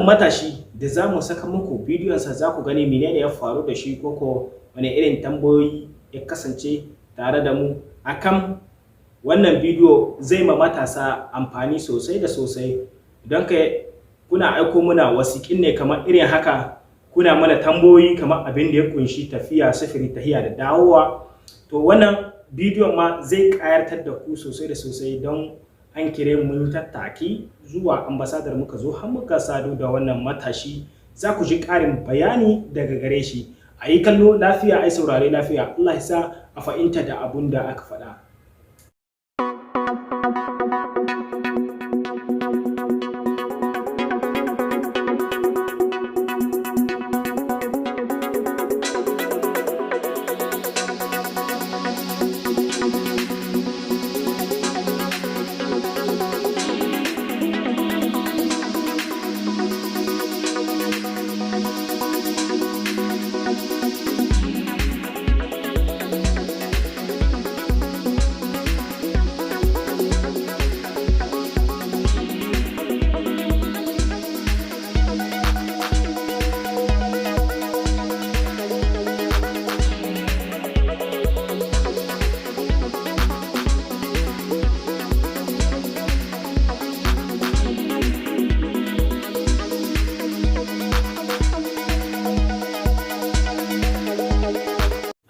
wannan matashi da za mu saka muku bidiyonsa za ku gani menene ya faru da shi koko wani irin tambayoyi ya kasance tare da mu akan wannan bidiyo zai ma matasa amfani sosai da sosai don kai kuna aiko muna wasiƙin ne kamar irin haka kuna mana tambayoyi kamar abin da ya kunshi tafiya sifiri tahiya da dawowa to wannan bidiyon ma zai ƙayatar da ku sosai da sosai don an kire mun tattaki zuwa ambasadar muka zo har muka sadu da wannan matashi za ku ji ƙarin bayani daga gare shi a yi kallo lafiya a yi saurare lafiya Allah ya sa a fahimta da abun da aka faɗa.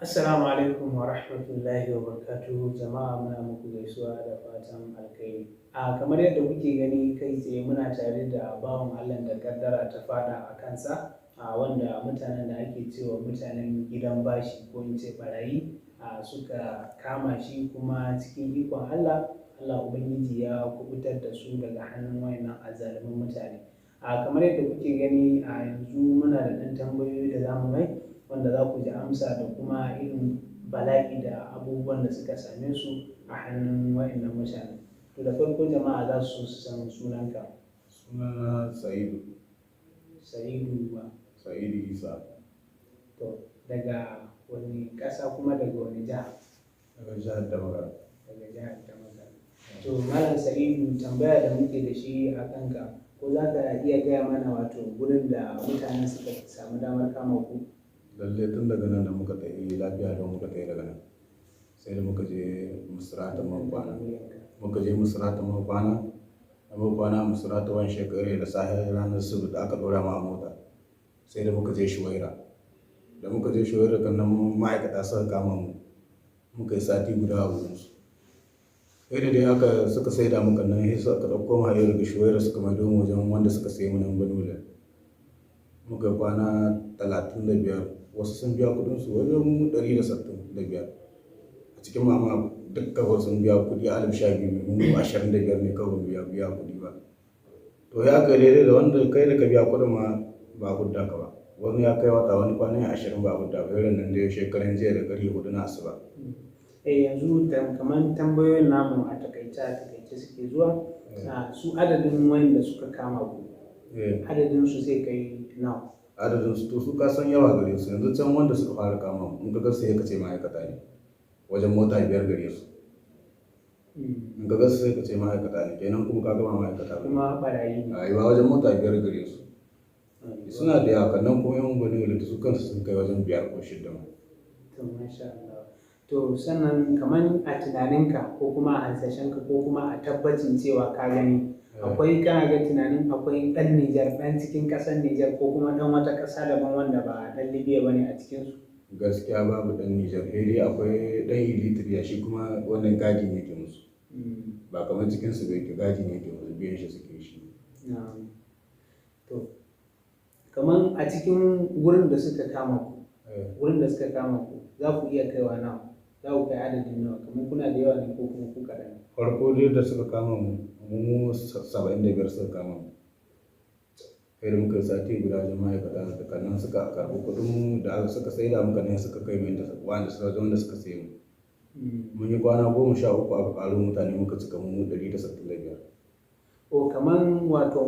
Assalamu alaikum wa rahmatullahi wa barakatuhu jama'a muna muku gaisuwa da fatan alkhairi. Kamar yadda kuke gani kai tsaye muna tare da bawan Allah da kaddara ta fada a kansa wanda mutanen da ake cewa mutanen gidan bashi ko in ce barayi suka kama shi kuma cikin ikon Allah Ubangiji ya kubutar da su daga hannun wayannan azzalumin mutane. Kamar yadda kuke gani a yanzu muna da ɗan tambayoyi da zamu mai wanda za ku ji amsa da kuma irin bala'i da abubuwan da suka same su a hannun wa'annan mutane. To da farko jama'a za su san sunanka. Sunana Sa'idu. Sa'idu ba. Sa'idu Isa. To daga wani ƙasa kuma daga wani jiha? Daga jihar Damagara. Daga jihar Damagara. To Malam Sa'idu tambaya da muke da shi a kanka ko za ka iya gaya mana wato gurin da mutane suka samu damar kama ku? Lalle tun daga nan da muka tafi lafiya don muka tafi daga nan sai da muka je Musrata Mabana da muka kwana Musrata wani shekaru da safe ranar Subdu da aka ɗora ma a mota sai da muka je Shuwaira kan nan ma'aikata suka kama mu muka yi sati guda a wurinsu sai da dai aka suka saida muka nan sai suka ɗauko ma yau daga Shuwaira suka maido mu wajen wanda suka sayi mu nan Banula muka kwana 35 wasu sun biya kudinsu wajen 165 a cikin mama dukkan wasu sun biya kudi a 12,000 mu 25 ne kawai biya kudi ba to ya kai daidai da wanda kai da ka biya kudin ma ba kudda ka ba wani ya kai wata wani kwanan 20 ba kudda ba irin nan da shekaran jiya da ƙarfe 4 na asuba. Yanzu kamar tambayoyin namu a takaice suke zuwa su adadin wanda suka kama ku adadin su zai kai nawa? Adadin su to su ka san yawa gare su yanzu can wanda suka fara kama in ka gasu sai ka ce ma'aikata ne wajen mota 5 gare su in ka gasu sai ka ce ma'aikata ne kenan kuma ka gama ma'aikata kuma barayi ne a wajen mota 5 gare su suna da yawa nan kuma yan gwani da su kansu sun kai wajen 5 ko 6 ma. To masha Allah. To sannan kamar a tunaninka ko kuma a hasashenka ko kuma a tabbacin cewa ka gani akwai kana ga tunanin akwai ɗan Nijar ɗan cikin ƙasar Nijar ko kuma ɗan wata ƙasa daban wanda ba ɗan Libya ba ne a cikinsu? Gaskiya babu ɗan Nijar sai dai akwai ɗan Eritrea shi kuma wannan gadi ne ke musu ba kamar cikinsu bai ke gadi ne ke musu biyan shi suke shi. To kamar a cikin wurin da suka kama ku za ku iya kaiwa nawa za ku kai adadin nawa kamar kuna da yawa ne ko kuma ku kaɗan? Farko dai da suka kama mu 75 suka kama mu sai da muka sati guda da ma'aikata da kannan suka karɓi kuɗin da suka sai da muka ne suka kai mai wanda suka sayi mu mun yi kwana 13 aka ƙaro mutane muka cika mu 165. Kamar wato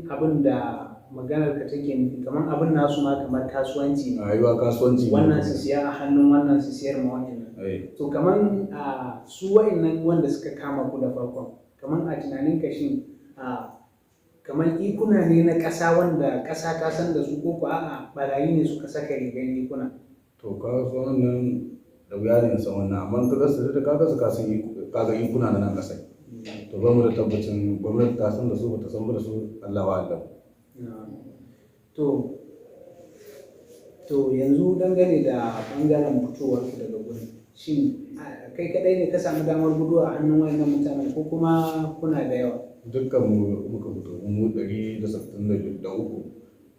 abin da maganar ka take nufi kamar abin nasu ma kamar kasuwanci ne. Rayuwa kasuwanci ne. Wannan su siya a hannun wannan su siyar ma wa'annan. To kamar su wa'annan wanda suka kama ku da farkon kamar a tunanin ka shin kamar ikuna ne na ƙasa wanda ƙasa ta san da su ko ko a'a barayi ne suka saka rigar ikuna. to ka so wannan da wuya ne san wannan amma ka gasu da ka gasu ka san kaga ikuna na nan kasai to ba mu da tabbacin gwamnati ta san da su ba ta san da su Allah wa Allah. To yanzu dangane da bangaren fitowar ku daga gurin shin kai kadai ne ka samu damar gudu a hannun wayannan mutanen ko kuma kuna da yawa? Dukkan mu muka fito mu 163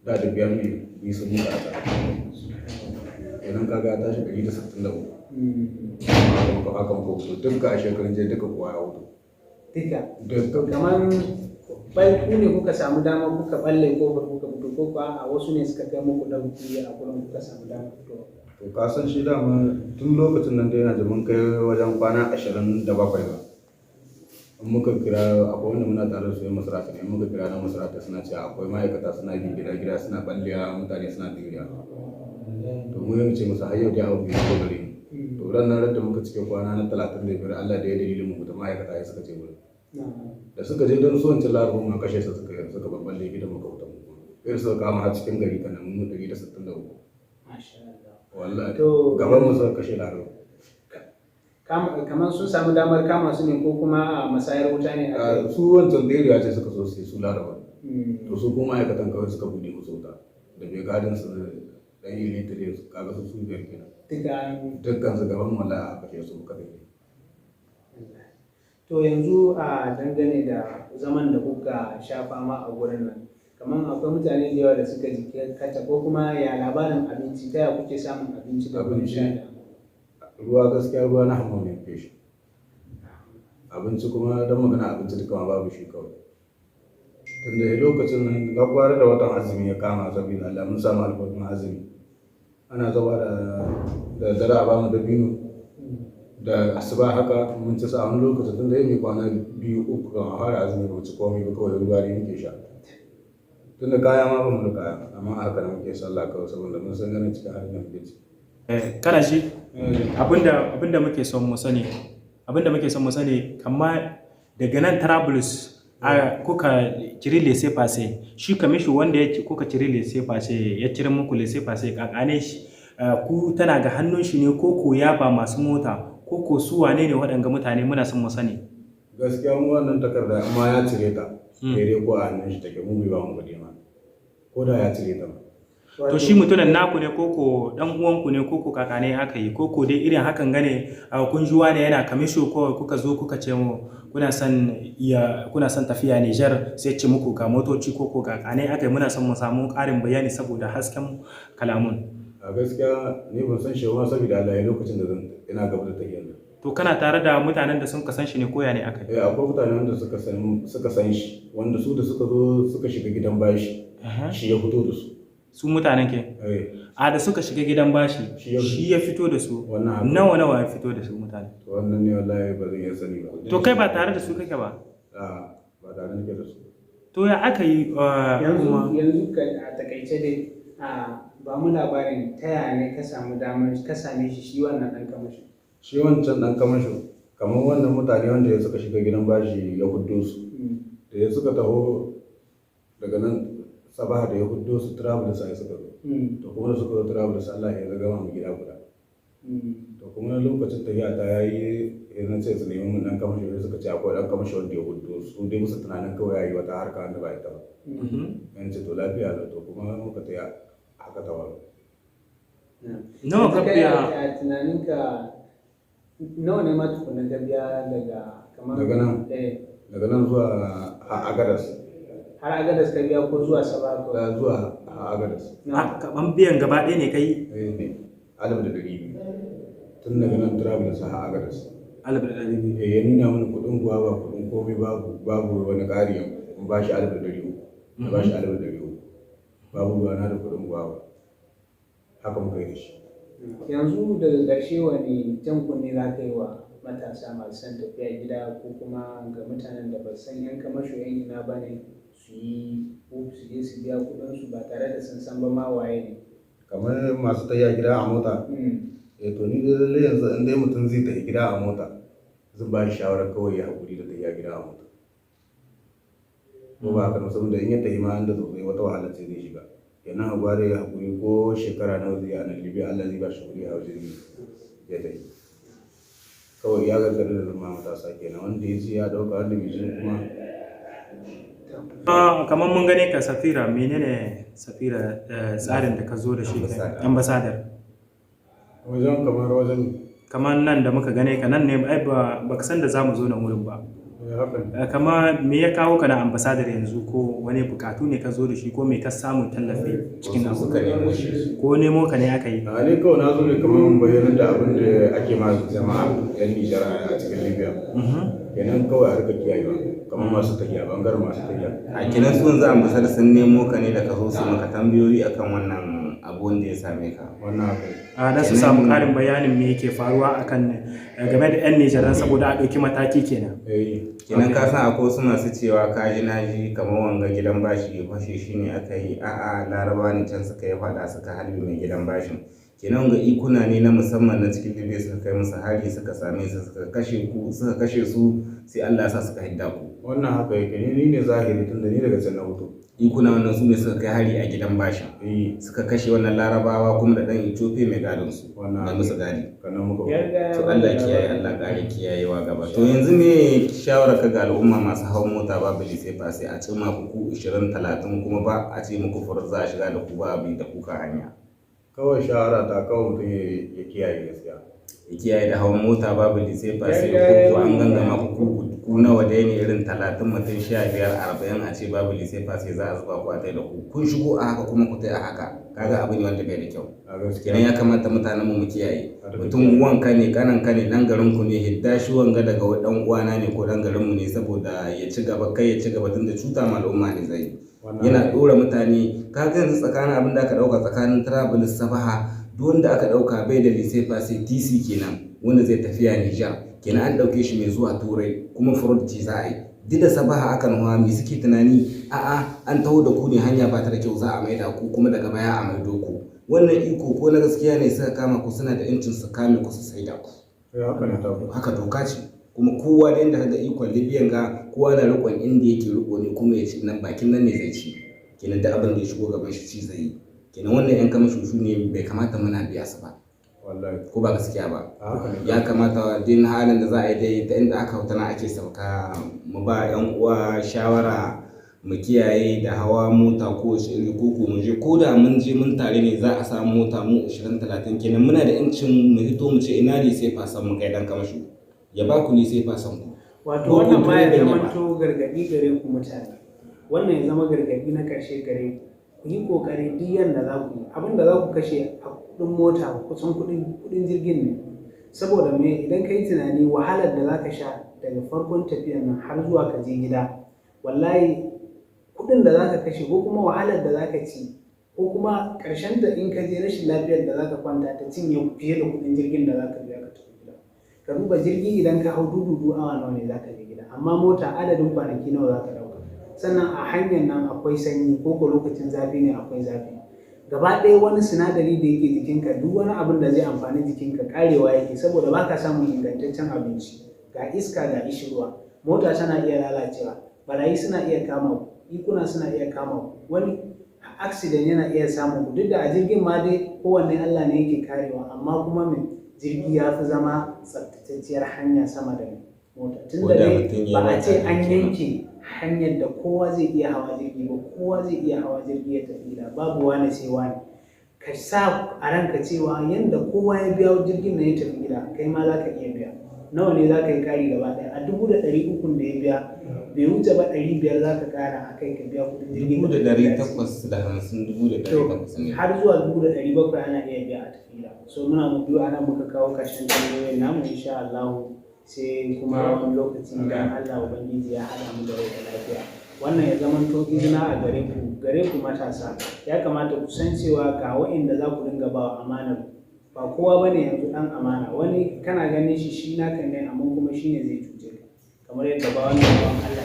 da biyar ne ni sun muka aka idan kaga ta shi 163 haka muka fito dukka a shekarun jiya duka kowa ya wuto kamar bai ku ne kuka samu dama kuka balle kofar kuka fito ko a wasu ne suka kai muku dauki a gurin kuka samu dama fito? To ka san shi dama tun lokacin nan dai yana da mun kai wajen kwana 27 ba in muka kira akwai wanda muna tare da su yan masarauta ne muka kira na masarauta suna cewa akwai ma'aikata suna bin gida suna balliya mutane suna diriya to mu yanke musu har yau da abu bai ko gare mu to ran nan da muka cike kwana na 35 Allah da ya dalilin mu da ma'aikata ya suka ce mu da suka je don suwan cin larabu ma kashe su suka babballe gidan muka wuta irin suka kama har cikin gari kanan mu 163 wallahi gaban mu suka kashe larabu. Kamar sun samu damar kama su ne ko kuma a masayar wuta ne? Su wancan ɗaya ce suka so su laraba to su kuma ma'aikatan kawai suka buɗe musu wuta da bai gadin su dan yi litire su kaga su biyar kenan dukkan su gaban wala a kashe su kadai. To yanzu a dangane da zaman da kuka sha fama a gurin nan kamar akwai mutane da yawa da suka jikata ko kuma ya labarin abinci ta ya kuke samun abinci da kun sha? Ruwa gaskiya ruwa na hamma mai feshi abinci kuma don magana abinci duka ma babu shi kawai tunda lokacin nan gagwara da watan azumi ya kama saboda Allah mun samu albarkun azumi ana zaba da dare a bamu dabino da asuba haka mun ci sa wani lokacin tunda ya mai kwana 2-3 kan a fara azumi ba ci komai ba kawai ruwa ne muke sha tunda kaya ma ba mu da kaya amma haka nan muke sallah kawai saboda mun san ganin cikin halin da muke ci. Kana shi abinda muke son mu sani kamar daga nan Trablus kuka ciri lese fase shi kamishi wanda ya kuka ciri lese fase ya cire muku lese fase kakane shi ku tana ga hannun shi ne ko ya ba masu mota ko su wane ne waɗanga mutane muna son mu sani. Gaskiya mu wannan takarda amma ya cire ta daidai ko a hannun shi take mu bai ba mu gode ma ko da ya cire ta ba. To shi mutunan naku ne koko dan uwanku ne koko kakane aka yi koko dai irin hakan gane kun ji wani yana kamisho ko kuka zo kuka ce mu kuna son tafiya Niger sai ce muku ga motoci koko kakane aka yi muna son mu samu ƙarin bayani saboda hasken kalamun. A gaskiya ni ban san shi ba saboda Allah ya lokacin da ina gaba da tafiya. To kana tare da mutanen da sun san shi ne koya ne aka yi? Akwai mutanen da suka san shi wanda su da suka zo suka shiga gidan bashi shi ya fito da su. Su mutanen ke? Da suka shiga gidan bashi shi ya fito da su nawa ya fito da su mutane? Wannan ne wallahi ba zan iya sani ba. To kai ba tare da su kake ba? Ba tare nake da su. To ya aka yi yanzu a takaice dai ba mu labarin ta yaya ne ka samu damar ka same shi wannan dan kamasho? Shi wancan dan kamasho kamar wannan mutane wanda ya suka shiga gidan bashi ya huddo su da ya suka taho daga nan sabaha da ya huddo su Trablus sai suka zo to kuma da suka zo Trablus Allah ya gama mu gida guda to kuma lokacin tafiya ta yayi yanzu sai su nemi mun dan kamasho suka ce akwai dan kamasho wanda ya huddo su dai musu tunanin kawai yayi wata harka wanda ba ita ba yanzu to lafiya da to kuma muka taya haka ta wani nawa ka biya a tunaninka nawa ne ma tukunan ka biya daga kamar daga nan zuwa Agadas har Agadas ka biya ko zuwa Sabah ko zuwa Agadas kaman biyan gaba ɗaya ne kai? Ne 1,200 tun daga nan Trablus har Agadas 1,200 ya nuna mana kuɗin kuwa ba kuɗin komai babu wani ƙari in ba shi 1,300 na ba shi 1,300 babu ruwa na da kuɗin kuwa ba haka muka yi da shi. Yanzu daga ƙarshe wani jan kunne za ka yi wa matasa masu son tafiya gida ko kuma ga mutanen da ba san yan kamasho yan ina ba ne su yi ko su je su biya kuɗinsu ba tare da sun san ba ma waye ne? Kamar masu tafiya gida a mota to ni dai lallai yanzu in dai mutum zai tafi gida a mota zan ba shi shawarar kawai ya haƙuri da tafiya gida a mota ko ba haka ba, saboda in ya tafi ma inda sosai wata wahala ce zai shiga. Kenan a gware ya haƙuri ko shekara nawa zai a nan Libya, Allah zai ba shi kuɗi a wajen ya tafi. Kawai ya gargaɗi da zama matasa kenan, wanda ya ce ya ɗauka, wanda bai ce kuma. Kamar mun gane ka Safira, menene Safira tsarin da ka zo da shi ambassador? Kamar nan da muka gane ka nan ne, ai ba ka san da za mu zo nan wurin ba. Kama me ya kawo ka na ambassador yanzu, ko wani bukatu ne ka zo da shi, ko me ka samu tallafi cikin abu ko nemo ka ne aka yi? A ne kawai na zo ne kamar bayanan da abin da ake ma jama'a yan Nijar a cikin Libya. Kenan kawai a rika kiyayewa kamar masu tafiya, bangaren masu tafiya. A kenan su yanzu ambassador sun nemo ka ne da ka zo su maka tambayoyi akan wannan abu wanda ya same ka. Wannan haka. Da su samu ƙarin bayanin me yake faruwa akan game da 'yan Nijar saboda a ɗauki mataki kenan. Kenan ka san akwai wasu masu cewa ka ji na ji kamar wanga gidan bashi ya fashe shi ne aka yi, a'a Laraba ne can suka yi faɗa suka halbe mai gidan bashin. Kenan ga ikuna ne na musamman na cikin Libya suka kai musu hari, suka same su, suka kashe su, sai Allah ya sa suka hidda ku. Wannan haka yake, ni ne zahiri tunda ni daga can na hoto. Ikuna wannan su ne suka kai hari a gidan bashin, suka kashe wannan Larabawa kuma da ɗan Ethiopia mai gadon su, mai musu gadi. To Allah kiyaye, Allah ƙare kiyayewa gaba. To yanzu me shawara ka ga al'umma masu hawan mota babu sai fa sai a ce ma ku 20-30 kuma ba a ce muku furar za a shiga da ku ba abi da kuka hanya? Kawai shawara ta kawai mutum ya kiyaye gaskiya. Ya kiyaye da hawan mota babu sai fa sai ku an gangama ku nawa dai ne irin 30 mutum 15-40 a ce babu sai fa sai za a zuba ku a tai da ku. Kun shigo a haka kuma ku tai a haka. Kaga abin wanda bai da kyau. Kenan ya kamata mutanen mu kiyaye. Mutum wanka ne, kanan ka ne, dan garin ku ne, hidda shi wanga daga dan uwana ne ko dan garin mu ne saboda ya ci gaba, kai ya ci gaba tunda cuta ma al'umma ne zai. Yana dora mutane, kaga yanzu tsakanin abin da aka dauka tsakanin Travelers Sabaha, duk wanda aka dauka bai da lycée passé TC kenan wanda zai tafiya Niger, kenan an dauke shi mai zuwa Turai kuma fraud ce za a yi. Duk da Sabaha akan hawa me suke tunani, a'a an taho da ku ne hanya ba ta da kyau za a maida ku kuma daga baya a maido ku. Wannan iko ko na gaskiya ne suka kama ku, suna da yancin su kame ku su saida ku. Haka doka ce, kuma kowa da inda kaga ikon Libyan ga kowa na rikon inda yake riko ne, kuma ya ci nan bakin nan ne zai ci. Kenan da abin da ya shigo gaban shi ci zai yi. Kenan wannan yan kama shushu ne bai kamata muna biya su ba. Ko ba gaskiya ba. Ya kamata din halin da za a yi dai ta inda aka hutana ake sauka, mu ba yan uwa shawara mu kiyaye da hawa mota ko iri ko mu je, ko da mun je mun tare ne za a samu mota mu 20-30, kenan muna da yancin mu hito mu ce ina ne sai fasan mu kai dan kamashu ya ba ku ne sai fasan ku. Wato wannan ma ya zama to gargadi gare ku mutane, wannan ya zama gargadi na karshe gare ku. Ku yi kokari duk yanda za ku yi abin da za ku kashe a kudin mota kusan kudin jirgin ne, saboda me idan ka yi tunani wahalar da za ka sha daga farkon tafiyar nan har zuwa ka je gida, wallahi kudin da za ka kashe ko kuma wahalar da za ka ci, ko kuma ƙarshen da in ka je rashin lafiyar da za ka kwanta ta cinye fiye da kudin jirgin da za ka biya ka tafi gida. Ka duba jirgi idan ka hau dudu awa nawa ne za ka je gida, amma mota adadin kwanaki nawa za ka ɗauka. Sannan a hanyar nan akwai sanyi ko lokacin zafi ne akwai zafi. Gaba ɗaya wani sinadari da yake jikinka, duk wani abin da zai amfani jikinka karewa yake, saboda ba ka samun ingantaccen abinci, ga iska ga ishirwa, mota tana iya lalacewa, barayi suna iya kama ku, ikuna suna iya kama ku, wani accident yana iya samun ku. Duk da a jirgin ma dai kowanne Allah ne yake karewa, amma kuma mai jirgi ya fi zama tsaftatacciyar hanya sama da mota, tunda dai ba a ce an yanke hanyar da kowa zai iya hawa jirgi ba, kowa zai iya hawa jirgi ya tafi gida, babu wani sai wani. Ka sa a ranka cewa yanda kowa ya biya jirgin nan ya tafi gida, kai ma za ka iya biya. Nawa ne za ka yi kari gaba ɗaya? A 300,000 da ya biya bai wuce ba 500 za ka kara a kai ka biya kudin jirgin. 850,000 har zuwa 700,000 ana iya biya a tafi gida. So muna mu biyu ana muka kawo ƙarshen tambayoyin namu, insha Allah sai kuma wani lokaci idan Allah Ubangiji ya haɗa mu da rai da lafiya. Wannan ya zama to izina a gare ku matasa, ya kamata ku san cewa ga wa'inda za ku dinga ba amanar. Ba kowa bane yanzu ɗan amana, wani kana ganin shi naka ne amma kuma shine zai cuce ka, kamar yadda ba wannan bawan Allah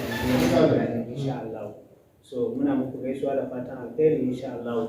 ya yi insha Allah. So muna muku gaisuwa da fatan alheri insha Allah.